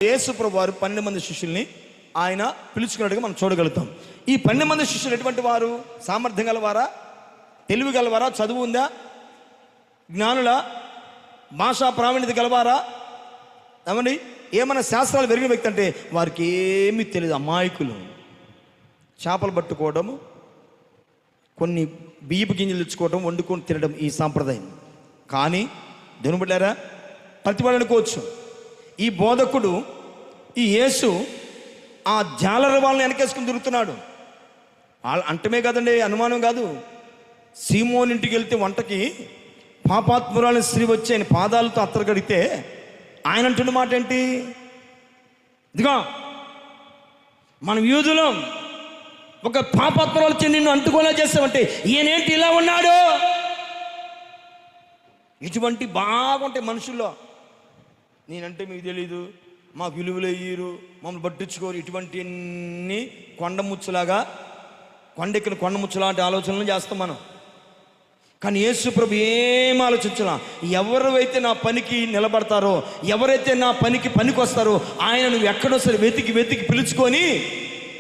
యేసు ప్రభు వారు 12 మంది శిష్యుల్ని ఆయన పిలుచుకున్నట్టుగా మనం చూడగలుగుతాం. ఈ 12 మంది శిష్యులు ఎటువంటి వారు? సామర్థ్యం గలవారా? తెలివి గలవారా? చదువు ఉందా? జ్ఞానుల? భాషా ప్రావీణ్యత గలవారా? ఏమండి, ఏమైనా శాస్త్రాలు పెరిగిన వ్యక్తి అంటే వారికి ఏమీ తెలియదు. అమాయకులు. చేపలు పట్టుకోవడం, కొన్ని బియ్యపు గింజలు తెచ్చుకోవడం, వండుకొని తినడం ఈ సాంప్రదాయం. కానీ దేవుని బిడ్డలారా, ప్రతివాడు అనుకోవచ్చు, ఈ బోధకుడు, ఈ యేసు ఆ జాలర వాళ్ళని వెనకేసుకుని తిరుగుతున్నాడు. అంటమే కాదండి, అనుమానం కాదు. సీమోన్ ఇంటికి వెళ్తే వంటకి పాపాత్మురాలు స్త్రీ వచ్చి ఆయన పాదాలతో అత్తరు కడిగితే ఆయన అంటున్న మాట ఏంటి? ఇదిగో మనం యూదులం, ఒక పాపాత్మురాలు వచ్చి నిన్ను అంటుకోలా చేస్తామంటే ఈయనేంటి ఇలా ఉన్నాడు? ఇటువంటి బాగుంటాయి మనుషుల్లో. నేనంటే మీకు తెలీదు, మాకు విలువలు ఇయ్యరు, మమ్మల్ని పట్టించుకోరు, ఇటువంటి అన్ని కొండముచ్చులాగా, కొండెక్కిన కొండముచ్చులాంటి ఆలోచనలు చేస్తాం మనం. కానీ యేసు ప్రభు ఏం ఆలోచించాల? ఎవరైతే నా పనికి నిలబడతారో, ఎవరైతే నా పనికి వస్తారో ఆయన నువ్వు ఎక్కడో సరే వెతికి పిలుచుకొని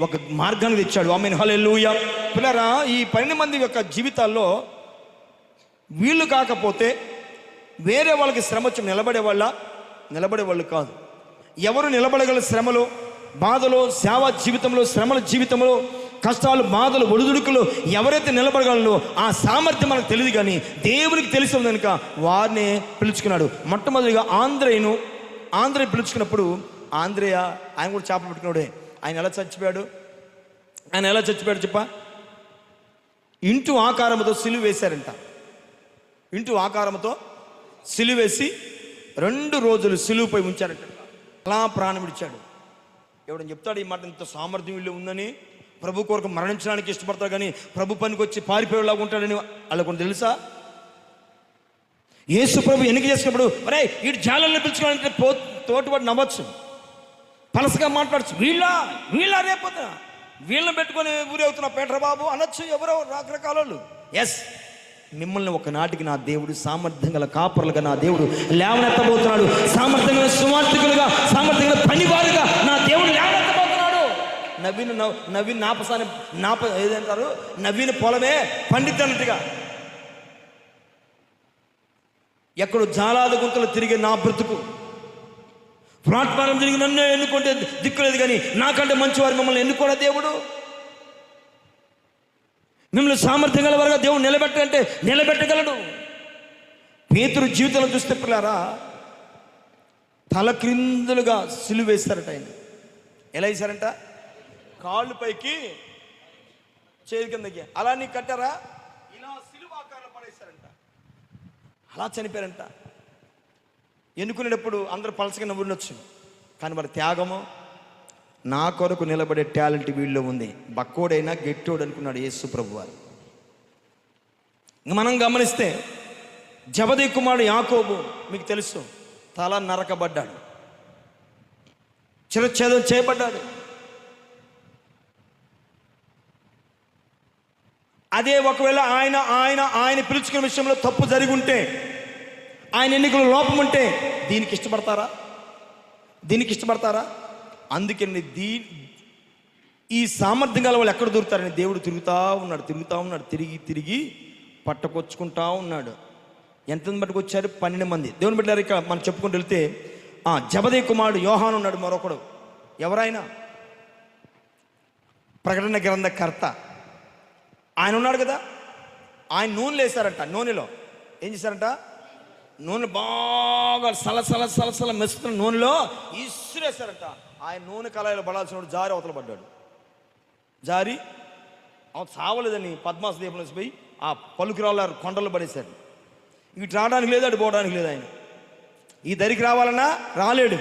ఒక మార్గాన్ని తెచ్చాడు. ఆమేన్, హల్లెలూయా. పిల్లరా, ఈ 12 మంది యొక్క జీవితాల్లో వీళ్ళు కాకపోతే వేరే వాళ్ళకి శ్రమ వచ్చి నిలబడేవాళ్ళు కాదు. ఎవరు నిలబడగల శ్రమలో, బాధలో, సేవా జీవితంలో, శ్రమల జీవితంలో, కష్టాలు, బాధలు, ఒడిదుడుకులు ఎవరైతే నిలబడగలరో ఆ సామర్థ్యం మనకు తెలియదు, కానీ దేవునికి తెలిసి ఉంది కనుక వారిని పిలుచుకున్నాడు. మొట్టమొదటిగా ఆంధ్రయ్య పిలుచుకున్నప్పుడు, ఆంధ్రయ్య ఆయన కూడా చేపలు పెట్టుకున్నాడే. ఆయన ఎలా చచ్చిపోయాడు చెప్ప? ఇంటూ ఆకారంతో సిలువ వేశారంట. ఇంటూ ఆకారంతో సిలువ వేసి 2 రోజులు సిలువపై ఉంచారంట. అలా ప్రాణం విడిచాడు. ఎవడని చెప్తాడు ఈ మాట? ఇంత సామర్థ్యం వీళ్ళు ఉందని, ప్రభు కొరకు మరణించడానికి ఇష్టపడతాడు, కానీ ప్రభు పనికి వచ్చి పారిపోయేలాగా ఉంటాడని వాళ్ళకు తెలుసా? యేసు ప్రభు ఎన్నిక చేసినప్పుడు అరే వీడు జాలల్లో పిలుచుకోవాలంటే తోటివాడు నవ్వచ్చు, పలసగా మాట్లాడచ్చు. వీళ్ళ రేపొద్దున వీళ్ళని పెట్టుకొని ఊరేవుతున్న పేట్రబాబు అనొచ్చు, ఎవరో రకరకాల వాళ్ళు. ఎస్, మిమ్మల్ని ఒకనాటికి నా దేవుడు సామర్థ్యం గల కాపర్లుగా నా దేవుడు లేవనెత్తబోతున్నాడు. సామర్థ్యం గల సువార్థికులుగా, సామర్థ్యం గల పనివారుగా నా దేవుడు లేవనెత్తబోతున్నాడు. నవీన్ ఏదంటారు, నవీన పొలమే పండితన్నట్టుగా ఎక్కడో జాలాద గుంతలు తిరిగి నా బ్రతుకు ప్లాట్ఫారం తిరిగి నన్నే ఎన్నుకుంటే దిక్కులేదు, కానీ నాకంటే మంచివారు మిమ్మల్ని ఎన్నుకోడా దేవుడు? మిమ్మల్ని సామర్థ్యం గల వారుగా దేవుడు నిలబెట్టాలంటే నిలబెట్టగలడు. పేతురు జీవితంలో చూస్తే పిల్లారా, తల క్రిందులుగా సిలువ వేస్తారట. ఆయన ఎలా వేశారంట? కాళ్ళు పైకి, చేతి కిందకి. అలా నీ కట్టారా? ఇలా సిలువ ఆకారంలో పడేశారంట. అలా చనిపోయారంట. ఎన్నుకునేటప్పుడు అందరూ పలసగా నవ్వుండొచ్చు, కానీ మరి త్యాగము, నా కొరకు నిలబడే టాలెంట్ వీళ్ళలో ఉంది. బక్కోడైనా గెట్టోడు అనుకున్నాడు యేసు ప్రభు వారు. ఇంక మనం గమనిస్తే జబదయి కుమారుడు యాకోబు మీకు తెలుసు, తల నరకబడ్డాడు, చిరచ్ఛేదం చేయబడ్డాడు. అదే ఒకవేళ ఆయన పిలుచుకునే విషయంలో తప్పు జరిగి ఉంటే, ఆయన ఎన్నికల లోపం ఉంటే దీనికి ఇష్టపడతారా? అందుకని ఈ సామర్థ్యం గల వాళ్ళు ఎక్కడ దొరుకుతారని దేవుడు తిరుగుతూ ఉన్నాడు. తిరిగి పట్టుకొచ్చుకుంటా ఉన్నాడు. ఎంతమంది పట్టుకొచ్చారు? 12 మంది. దేవుని బిడ్డలారా, ఇక్కడ మనం చెప్పుకుంటూ వెళ్తే జబదయి కుమారుడు యోహాను ఉన్నాడు, మరొకడు. ఎవరైనా ప్రకటన గ్రంథకర్త ఆయన ఉన్నాడు కదా. ఆయన నూనెలు వేశారంట. నూనెలో ఏం చేశారంట? నూనె బాగా సలసల మెస్తున్న నూనెలో ఇసురేశారంట. ఆయన నూనె కళాయిలో పడాల్సిన జారి అవతల పడ్డాడు. జారి సావలేదని పద్మాస దీపంలో పోయి ఆ పలుకురాళ్ళ కొండలు పడేశాడు. ఇటు రావడానికి లేదు, అటు పోవడానికి లేదు. ఆయన ఈ దరికి రావాలన్నా రాలేడు,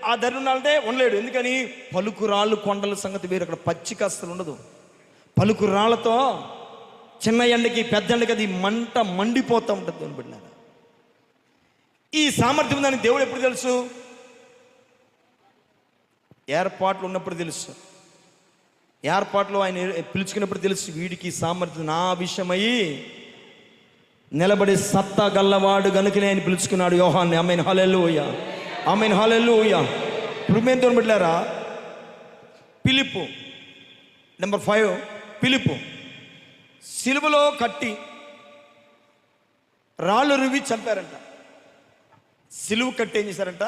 ఆ దరి ఉండాలంటే ఉండలేడు. ఎందుకని? పలుకురాళ్ళు కొండల సంగతి వేరు. అక్కడ పచ్చిక అస్సలు ఉండదు. పలుకురాళ్ళతో చిన్న ఎండకి పెద్ద ఎండకి అది మండిపోతూ ఉంటుంది. దేవుని బిడ్డలారా, ఈ సామర్థ్యం ఉందని దేవుడు ఎప్పుడు తెలుసు? ఏర్పాట్లు ఉన్నప్పుడు తెలుసు. ఏర్పాట్లు ఆయన పిలుచుకున్నప్పుడు తెలుసు, వీడికి సామర్థ్యం నా విషయమై నిలబడే సత్తా గల్లవాడు గనుకనే ఆయన పిలుచుకున్నాడు యోహాన్ని. ఆమేన్, హల్లెలూయా. ఆమేన్, హల్లెలూయా. పురుమేంతో బిడ్డలారా, పిలుపు. నెంబర్ 5, పిలుపు. సిలువలో కట్టి రాళ్ళు రువి చంపారంట. సిలువ కట్టి ఏం చేశారంట?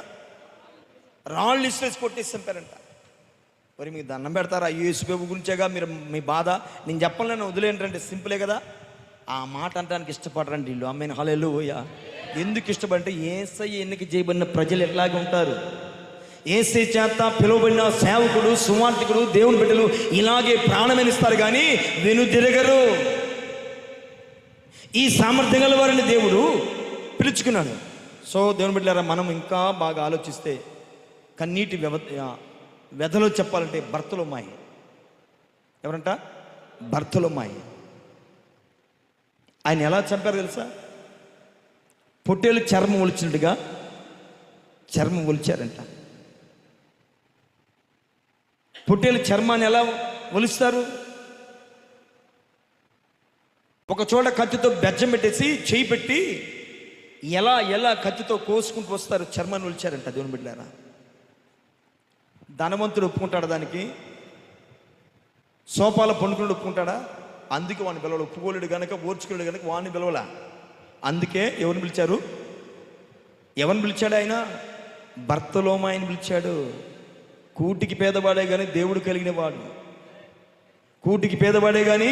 రాళ్ళు ఇసుకేసి కొట్టేసి చంపారంట. మరి మీకు దండం పెడతారా? యేసుబాబు గురించేగా మీరు మీ బాధ. నేను చెప్పలేను, వదిలేంటంటే సింపులే కదా. ఆ మాట అంటానికి ఇష్టపడరండి వీళ్ళు. ఆమేన్, హల్లెలూయా. ఎందుకు ఇష్టపడంటే యేసయ్య ఎన్నిక చేయబడిన ప్రజలు ఎట్లాగే ఉంటారు. యేసయ్య చేత పిలువబడిన సేవకుడు, సువార్థికుడు, దేవుని బిడ్డలు ఇలాగే ప్రాణమేనిస్తారు కానీ వెనుదిరగరు. ఈ సామర్థ్యం గల వారిని దేవుడు పిలుచుకున్నాడు. సో దేవుని బిడ్డలారా, మనం ఇంకా బాగా ఆలోచిస్తే కన్నీటి వ్యధలో చెప్పాలంటే బర్తలోమాయి. ఎవరంట? బర్తలోమాయి. ఆయన ఎలా చంపారు తెలుసా? పొట్టేలు చర్మం ఒలిచినట్టుగా చర్మం ఒలిచారంట. పొట్టేలు చర్మాన్ని ఎలా ఒలుస్తారు? ఒక చోట కత్తితో బెజ్జం పెట్టేసి చేయి పెట్టి ఎలా కత్తితో కోసుకుంటూ వస్తారు. చర్మాన్ని ఒలిచారంట. దేవుని బిడ్డలారా, ధనవంతుడు ఒప్పుకుంటాడా దానికి? సోపాల పండుకుని ఒప్పుకుంటాడా? అందుకే వాడిని పిలవలు. ఒప్పుకోలేడు కనుక, ఓర్చుకోలేడు కనుక వాడిని పిలవలా. అందుకే ఎవరిని పిలిచారు? ఎవరిని పిలిచాడు ఆయన? బర్తలోమాయిని పిలిచాడు. కూటికి పేదవాడే కానీ దేవుడు కలిగిన వాడు. కూటికి పేదవాడే కానీ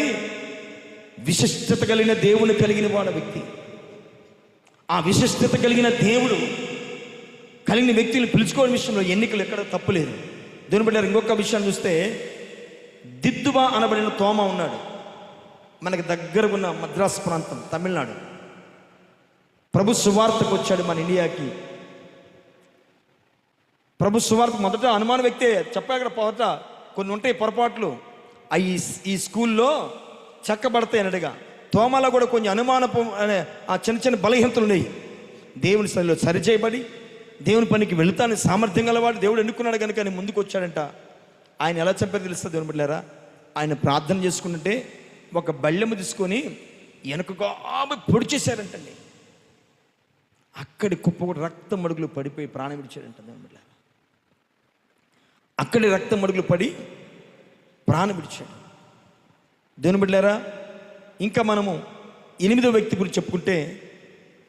విశిష్టత కలిగిన దేవుని కలిగిన వాడు వ్యక్తి. ఆ విశిష్టత కలిగిన దేవుడు కలిగిన వ్యక్తులు పిలుచుకోవడం విషయంలో ఎన్నికలు ఎక్కడ తప్పులేదు. దేవుని బిడ్డలారా, ఇంకొక విషయాన్ని చూస్తే దిద్దుబా అనబడిన తోమ ఉన్నాడు. మనకి దగ్గర ఉన్న మద్రాసు ప్రాంతం, తమిళనాడు. ప్రభు సువార్తకు వచ్చాడు మన ఇండియాకి. ప్రభు సువార్త మొదట అనుమాన వ్యక్తే చెప్పాక మొదట కొన్ని ఉంటాయి పొరపాట్లు. ఈ స్కూల్లో చెక్కబడతాయి అన్నట్టుగా తోమలో కూడా కొన్ని అనుమానపు అనే ఆ చిన్న బలహీనతలు ఉన్నాయి. దేవుని సన్నిధిలో సరిచేయబడి దేవుని పనికి వెళుతాను సామర్థ్యం గలవాడు దేవుడు ఎన్నుకున్నాడు కనుక ఆయన ముందుకు వచ్చాడంట. ఆయన ఎలా చెప్పారు తెలుస్తుంది దేవుని బిడ్డలారా? ఆయన ప్రార్థన చేసుకుంటుంటే ఒక బళ్ళెము తీసుకొని వెనుకగా పొడి చేశారంటండి. అక్కడి కుప్ప కూడా రక్తం మడుగులు పడిపోయి ప్రాణం విడిచాడంట. దేవుని బిడ్డలారా, అక్కడి రక్తం మడుగులు పడి ప్రాణం విడిచాడు. దేవుని బిడ్డలారా, ఇంకా మనము 8వ వ్యక్తి గురించి చెప్పుకుంటే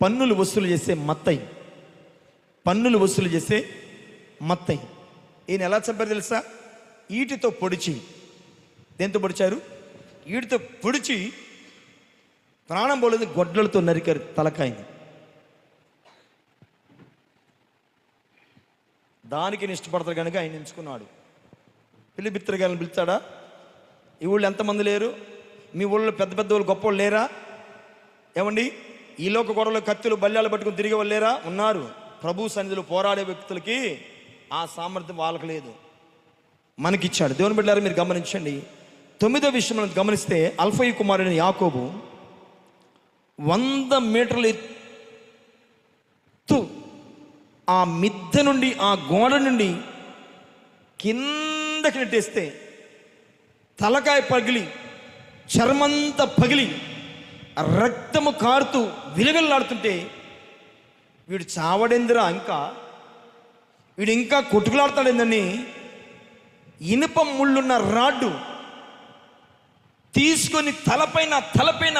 పన్నులు వసూలు చేసే మత్తయి. పన్నులు వసూలు చేసే మత్తయి. ఈయన ఎలా చంపారు తెలుసా? ఈటితో పొడిచి. దేంతో పొడిచారు? ఈటితో పొడిచి ప్రాణం పోలేదు, గొడ్లలతో నరికారు తలకాయని. దానికి ఇష్టపడతారు కనుక ఆయన ఎంచుకున్నాడు. పిలిబిత్రగాలను పిలుస్తాడా? ఈ ఊళ్ళో ఎంతమంది లేరు? మీ ఊళ్ళో పెద్ద పెద్ద వాళ్ళు గొప్ప వాళ్ళు లేరా? ఏమండి, ఈ లోక గొడవలు కత్తులు బల్యాలు పట్టుకుని తిరిగే వాళ్ళు లేరా? ఉన్నారు. ప్రభు సన్నిధిలో పోరాడే వ్యక్తులకి ఆ సామర్థ్యం వాళ్ళకి లేదు, మనకిచ్చాడు. దేవుని బిడ్డలారా, మీరు గమనించండి. 9వ విషయం మనం గమనిస్తే అల్ఫయి కుమారుడైన యాకోబు 100 మీటర్ల ఎత్తు ఆ మిద్దె నుండి, ఆ గోడ నుండి కిందకి నెట్టేస్తే తలకాయ పగిలి చర్మంతా పగిలి రక్తము కారుతూ విలవిల్లాడుతుంటే వీడు చావడేందిరా, వీడు ఇంకా కొట్టుకులాడుతాడేందని ఇనుప ముళ్ళున్న రాడ్డు తీసుకొని తలపైన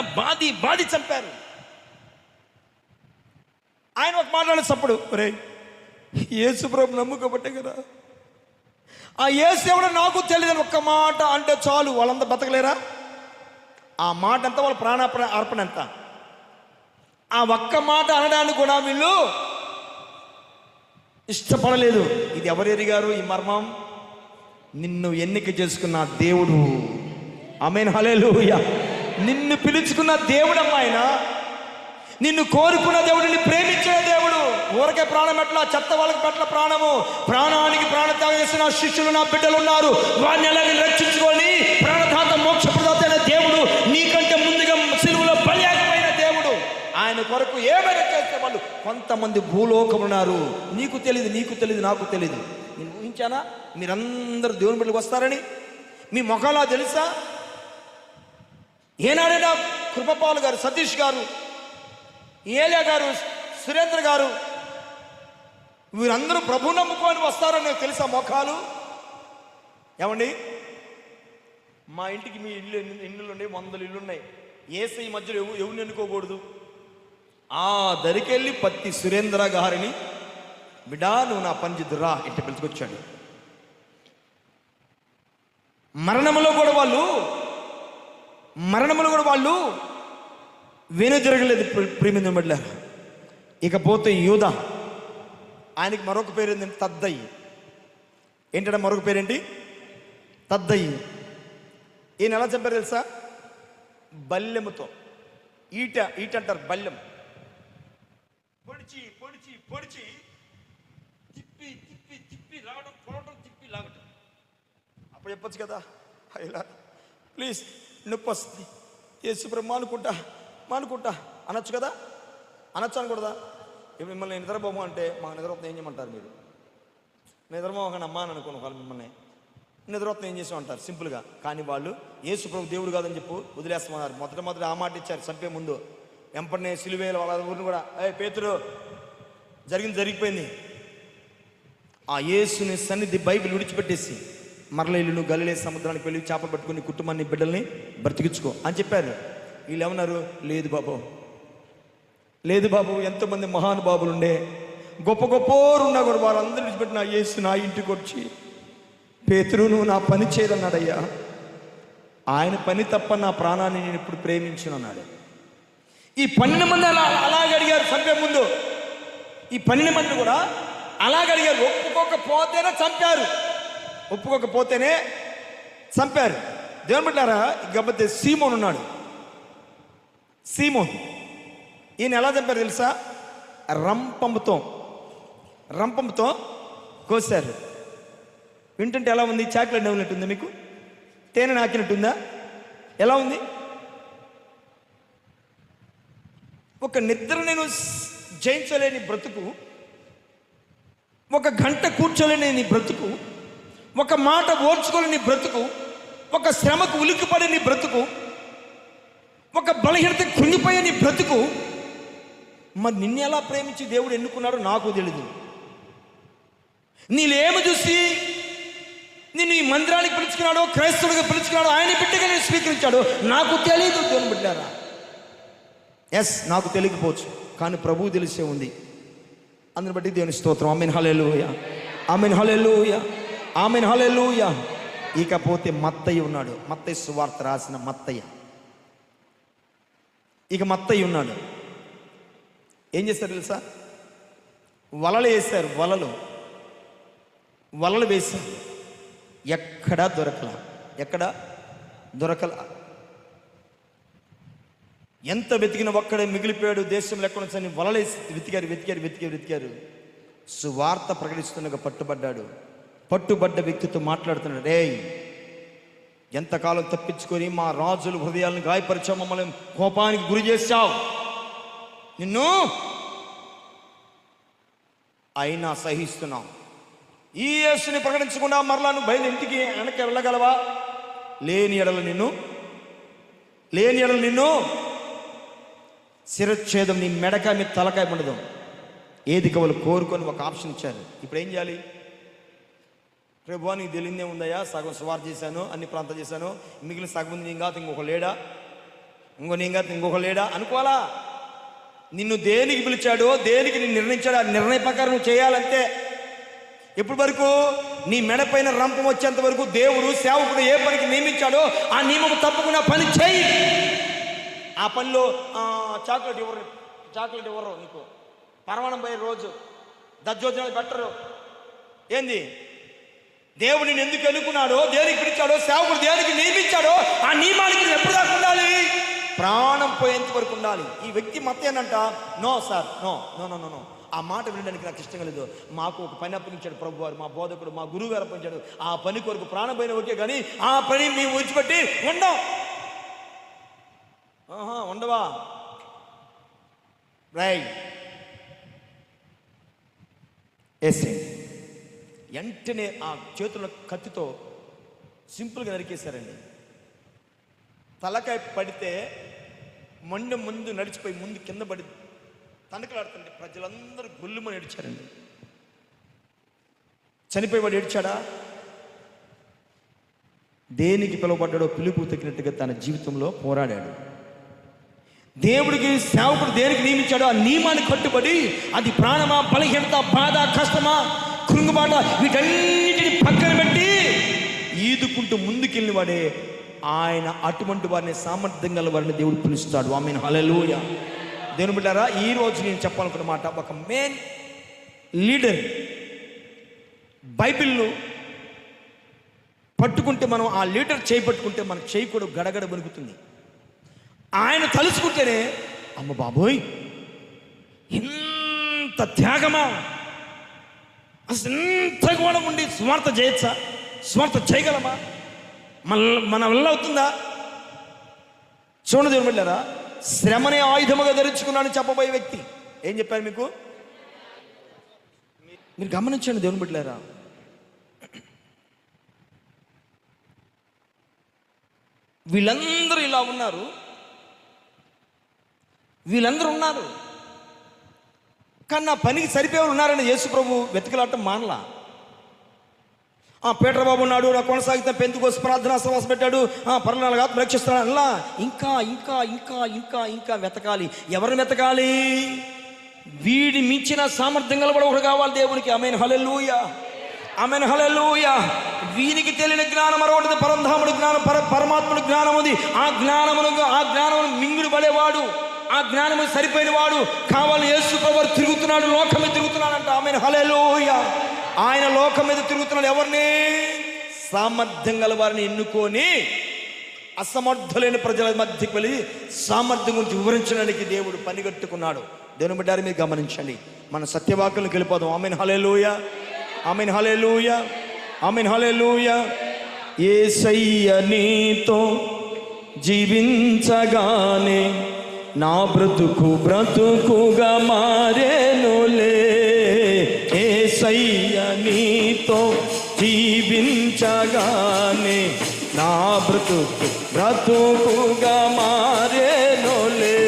బాది చంపారు. ఆయన ఒక మాట్లాడే సప్పుడు, ఒరే యేసు ప్రభు నమ్ముకోబట్టే కదా, ఆ యేసు ఎవడో నాకు తెలియదని ఒక్క మాట అంటే చాలు, వాళ్ళంతా బతకలేరా? ఆ మాట అంతా వాళ్ళ అర్పణ ఎంత? ఆ ఒక్క మాట అనడానికి కూడా వీళ్ళు ఇష్టపడలేదు. ఇది ఎవరు ఎరిగారు ఈ మర్మం? నిన్ను ఎన్నిక చేసుకున్న దేవుడు. ఆమేన్, హల్లెలూయా. నిన్ను పిలుచుకున్న దేవుడు అమ్మాయినా, నిన్ను కోరుకున్న దేవుడు, నిన్ను ప్రేమించిన దేవుడు. ఊరకే ప్రాణం ఎట్లా? చెత్త వాళ్ళకి పట్ల ప్రాణము, ప్రాణానికి ప్రాణత్యాగం చేసిన శిష్యులు నా బిడ్డలు ఉన్నారు. వారిని ఎలా రక్షించుకొని ప్రాణదాత మోక్షప్రదాత అయిన దేవుడు, నీకంటే ముందుగా సిలువలో బలియాగమైన దేవుడు, ఆయన కొరకు ఏమైనా చేస్తే వాళ్ళు కొంతమంది భూలోకం ఉన్నారు. నీకు తెలియదు, నాకు తెలియదు. నేను ఊహించానా మీరందరూ దేవుని బిడ్డలకు వస్తారని? మీ మొఖాలా తెలుసా? ఏనాడైనా కృపపాలు గారు, సతీష్ గారు, ఏలియా గారు, సురేంద్ర గారు, వీరందరూ ప్రభు నమ్ముకొని వస్తారని నాకు తెలుసా మొఖాలు. ఏమండి, మా ఇంటికి మీ ఇల్లు ఉన్నాయి, 100 ఇల్లు ఉన్నాయి. యేసయ్య మధ్యలో ఎవరిని ఎన్నుకోకూడదు. ఆ దరికెళ్ళి పత్తి సురేంద్ర గారిని, బిడా నువ్వు నా పని జిద్దురా ఇంటి పిలుచుకొచ్చాడు. మరణంలో కూడా వాళ్ళు వెను తిరగలేదు ప్రేమించిన బిడ్డ. ఇకపోతే యూదా, ఆయనకి మరొక పేరు ఏంటంటే తద్దయి. ఏంటంటే మరొక పేరేంటి? తద్దయి. ఈయన ఎలా చెప్పారు తెలుసా? బల్లెముతో, ఈట అంటారు, బల్లెం పొడిచి పొడిచి పొడిచి తిప్పి తిప్పి తిప్పి రావడం, పొడవడం, తిప్పి లాగటం. అప్పుడు చెప్పచ్చు కదా, ఇలా ప్లీజ్ నొప్పి వస్తుంది, యేసుప్రభు మానుకుంటా అనొచ్చు కదా. అనొచ్చు అనకూడదా? ఇప్పుడు మిమ్మల్ని నిద్రపోము అంటే మాకు నిద్రపోతే ఏం చేయమంటారు? మీరు నిద్రపోకండి అమ్మా అని అనుకోను, వాళ్ళు మిమ్మల్ని నిద్రపోతే ఏం చేసాం అంటారు సింపుల్గా. కానీ వాళ్ళు యేసుప్రభు దేవుడు కాదని చెప్పు వదిలేస్తామన్నారు. మొదట ఆ మాట ఇచ్చారు చంపే ముందు. వెంపనే సిలువేలు వాళ్ళ ఊరిని కూడా, పేతురు జరిగిపోయింది. ఆ యేసుని సన్నిధి బైబిల్ విడిచిపెట్టేసి మరల ఇల్లు గలిలే సముద్రానికి వెళ్ళి చేపలు పట్టుకుని కుటుంబాన్ని బిడ్డల్ని బ్రతికించుకో అని చెప్పారు. వీళ్ళు ఏమన్నారు? లేదు బాబు, ఎంతోమంది మహానుభావులు ఉండే, గొప్పవారు ఉన్నా కూడా వాళ్ళందరూ విడిచిపెట్టిన యేసు నా ఇంటికి వచ్చి, పేతురు నువ్వు నా పని చేయదన్నాడయ్యా. ఆయన పని తప్ప నా ప్రాణాన్ని నేను ఇప్పుడు ప్రేమించును అన్నాడు. ఈ 12 మంది అలాగే అడిగారు చంపే ముందు. ఈ 12 మంది కూడా అలాగే అడిగారు. ఒప్పుకోకపోతేనే చంపారు. దేవుని బిడ్డలారా, గబ్బతే సీమోన్ ఉన్నాడు. సీమోన్ ఈయన ఎలా చంపారు తెలుసా? రంపంతో కోసారు. వింటుంటే ఎలా ఉంది? చాక్లెట్ నవ్వునట్టుందా? మీకు తేనె నాకినట్టుందా? ఎలా ఉంది? ఒక నిద్ర నేను జయించలేని బ్రతుకు, ఒక గంట కూర్చోలేని బ్రతుకు, ఒక మాట ఓర్చుకోలేని బ్రతుకు, ఒక శ్రమకు ఉలిక్కిపడే నీ బ్రతుకు, ఒక బలహీనత కృంగిపోయే నీ బ్రతుకు. మరి నిన్ను ఎలా ప్రేమించి దేవుడు ఎన్నుకున్నాడో నాకు తెలీదు. నీలేమి చూసి నిన్ను ఈ మందిరానికి పిలుచుకున్నాడో, క్రైస్తవుడిగా పిలుచుకున్నాడో, ఆయన బిడ్డగా నేను స్వీకరించాడో నాకు తెలియదు. దేవుని బిడ్డారా, ఎస్ నాకు తెలియకపోవచ్చు, కానీ ప్రభువు తెలిసే ఉంది. అందుని బట్టి దేవుని స్తోత్రం. ఆమేన్ హల్లెలూయా, ఆమేన్ హల్లెలూయా, ఆమేన్ హల్లెలూయా. ఇకపోతే మత్తయి ఉన్నాడు. మత్తయి సువార్త రాసిన మత్తయ్య. మత్తయి ఉన్నాడు. ఏం చేస్తారు తెలుసా? వలలు వేశారు. వలలు వేశారు. ఎక్కడా దొరకల. ఎంత వెతికిన ఒక్కడే మిగిలిపోయాడు. దేశంలో ఎక్కడ నుంచి వలలేసి వెతికారు. సువార్త ప్రకటిస్తుండగా పట్టుబడ్డ వ్యక్తితో మాట్లాడుతున్నాడు. రేయ్, ఎంతకాలం తప్పించుకొని మా రాజుల హృదయాలను గాయపరిచావు, మమ్మల్ని కోపానికి గురి చేశావు, నిన్ను అయినా సహిస్తున్నాం. ఈ యేసుని ప్రకటించకుండా మరలా నువ్వు బయలు ఇంటికి వెనక్కి వెళ్ళగలవా? లేని ఎడల నిన్ను శిరచ్ఛేదం, నీ మెడకాయ మీద తలకాయ ఉండదు. ఏది కవలు కోరుకొని ఒక ఆప్షన్ ఇచ్చారు. ఇప్పుడు ఏం చేయాలి? ప్రభువా నీకు తెలియదే ఉందయ్యా, సగం సువార్త చేశాను, అన్ని ప్రాంతాలు చేశాను, మిగిలిన సగం ఉంది, నీ కాదు ఇంకొక లేడా అనుకోవాలా? నిన్ను దేనికి పిలిచాడో, దేనికి నిన్ను నిర్ణయించాడో ఆ నిర్ణయ ప్రకారం నువ్వు చేయాలంటే. ఎప్పటి వరకు? నీ మెడపైన రంపం వచ్చేంత వరకు దేవుడు సేవకుడు ఏ పనికి నియమించాడో ఆ నియమం తప్పకుండా పని చేయి. ఆ పనిలో చాక్లెట్ ఇవ్వరు నీకు, పరమాణం పోయే రోజు దజ్జోజనాలు పెట్టరు. ఏంది? దేవుడు నిన్ను ఎందుకు ఎన్నుకున్నాడో, దేనికి పిలిచాడో, సేవకుడు దేనికి నియమించాడో ఆ నియమానికి ఎప్పుడు దాకా ఉండాలి? ప్రాణం పోయేంత వరకు ఉండాలి. ఈ వ్యక్తి మత్తేనంట, నో సార్, నో. ఆ మాట వినడానికి నాకు ఇష్టం లేదు. మాకు ఒక పని అప్పగించాడు ప్రభు వారు, మా బోధకుడు, మా గురువు గారు అప్పగించాడు. ఆ పని కొరకు ప్రాణం పోయిన ఓకే, కానీ ఆ పని మేము విడిచిపెట్టి ఉండవా? రైట్. వెంటనే ఆ చేతుల కత్తితో సింపుల్గా నరికేశారండి. తలకాయ పడితే ముందు నడిచిపోయి ముందు కింద పడి తనకలాడుతుంటే ప్రజలందరూ గుళ్ళుమని నడిచారండి. చనిపోయేవాడు ఏడ్చాడా? దేనికి పిలువబడ్డాడో పిలుపు తగినట్టుగా తన జీవితంలో పోరాడాడు. దేవుడికి సేవకుడు దేనికి నియమించాడో ఆ నియమాన్ని కట్టుబడి, అది ప్రాణమా, బలహీనత, బాధ, కష్టమా, కృంగుబాట, వీటన్నిటిని పక్కన పెట్టి ఈదుకుంటూ ముందుకెళ్ళిన వాడే ఆయన. అటువంటి వారిని, సామర్థ్యం గల వారిని దేవుడు పిలుస్తాడు. ఆమేన్, హల్లెలూయా. దేవుని బిడ్డారా, ఈ రోజు నేను చెప్పాలనుకున్న మాట, ఒక మెయిన్ లీడర్ బైబిల్ను పట్టుకుంటే, మనం ఆ లీడర్ చేయి పట్టుకుంటే మన చేయి కూడా గడగడ వణుకుతుంది. ఆయన తలుచుకుంటేనే అమ్మ బాబోయ్, ఇంత త్యాగమా, అసలు ఇంత కూడా ఉండి స్వార్థ చేయొచ్చా, స్వార్థ చేయగలమా, మన వల్ల అవుతుందా? చూడండి దేవుని బిడ్డలారా, శ్రమనే ఆయుధముగా ధరించుకున్నాను చెప్పబోయే వ్యక్తి ఏం చెప్పారు మీకు? మీరు గమనించండి దేవుని బిడ్డలారా. వీళ్ళందరూ ఇలా ఉన్నారు, వీళ్ళందరూ ఉన్నారు, కానీ నా పనికి సరిపోయేవారు ఉన్నారని యేసు ప్రభు వెతకలాటం మానలా. పీటర్ బాబు ఉన్నాడు, నా కొనసాగితే పెంతుకోసి ప్రార్థనా సమాసం పెట్టాడు, పర్లాలుగా రక్షిస్తున్నాడు అలా. ఇంకా ఇంకా ఇంకా ఇంకా ఇంకా వెతకాలి. ఎవరిని వెతకాలి? వీడి మించిన సామర్థ్యం గల ఒకడు కావాలి దేవునికి. ఆమేన్, హల్లెలూయా, ఆమేన్, హల్లెలూయా. వీనికి తెలియని జ్ఞానం మరొకటి, పరంధాముడి జ్ఞానం, పరమాత్ముడి జ్ఞానం ఉంది. ఆ జ్ఞానమును మింగుడు పడేవాడు, ఆ జ్ఞానము సరిపోయిన వాడు కావాలి. యేసు ప్రభువు తిరుగుతున్నాడు, లోకం మీద తిరుగుతున్నాడంట. ఆమేన్, హల్లెలూయా. ఆయన లోకం మీద తిరుగుతున్నాడు. ఎవరిని? సామర్థ్యం గల వారిని ఎన్నుకొని అసమర్థులైన ప్రజల మధ్యకి వెళ్ళి సామర్థ్యం గురించి వివరించడానికి దేవుడు పనిగట్టుకున్నాడు. దేవుని బిడ్డలారా, మీరు గమనించండి. మన సత్యవాక్యాలకు వెళ్ళిపోదాం. ఆమేన్, హల్లెలూయా, ఆమేన్, హల్లెలూయా, ఆమేన్, హల్లెలూయా. యేసయ్య నీతో జీవించగానే నా బ్రతుకుగా మారేనులే. యేసయ్య నీతో జీవించగానే నా బ్రతుకుగా మారేనులే.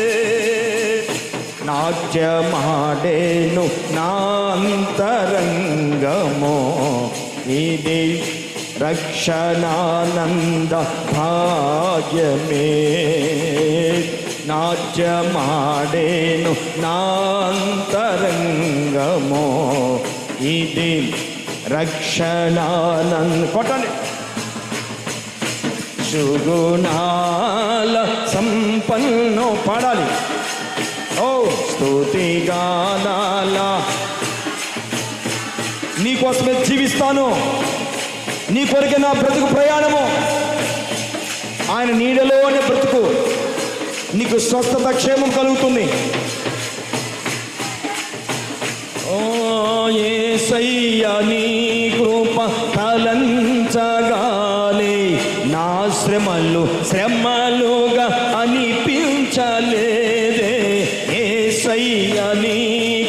నాట్యమాడేను నా అంతరంగమో, ఇది రక్షణానంద భాగ్యమే. నాట్యమాడేను నా అంతరంగమో, ఇది రక్షణానంద. కొట్టండి. సుగుణాల సంపన్నో పాడాలి. స్తుతి గానాల, నీకోసమే జీవిస్తాను, నీ కొరకే నా బ్రతుకు ప్రయాణము. ఆయన నీడలోనే బ్రతుకు, నీకు స్వస్థత, క్షేమం కలుగుతుంది. ఓ యేసయ్య నీ కృప తలంచగానే నా శ్రమలుగా అనిపించలేదే. యేసయ్య నీ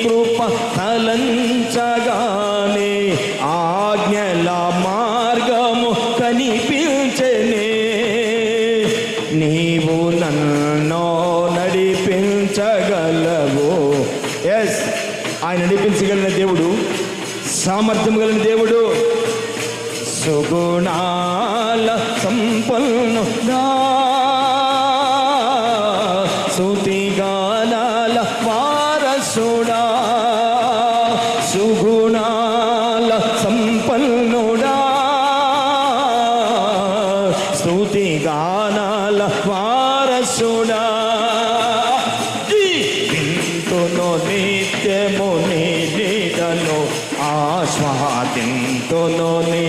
కృప తలంచగానే ఆజ్ఞల మార్గము కనిపించెనే. నీవు నన్ను నడిపించగలవు. ఎస్, ఆయన నడిపించగలిగిన దేవుడు, సామర్థ్యం కలిగిన దేవుడు. సుగుణాల సంపన్నుడా, స్తుతి గానాల వారసుడా. సుగుణాల సంపన్నుడా, స్తుతి గానాల వారసుడా. జీవింతును నిత్యము నీ నీడను, ఆస్వాదింతును నీ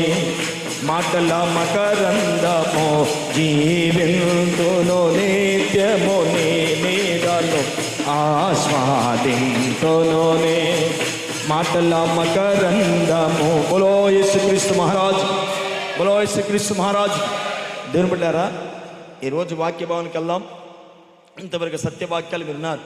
మాటల మకరందము. జీవింతును నిత్యము నీ నీడను, ఆస్వాదింతును నీ మాటల మకరందము. బోలో యేసుక్రీస్తు మహారాజ్, బోలో యేసుక్రీస్తు మహారాజ్. దేవుని బిడ్డలారా, ఈరోజు వాక్య భవన్కి వెళ్దాం. ఇంతవరకు సత్యవాక్యాలు విన్నారు.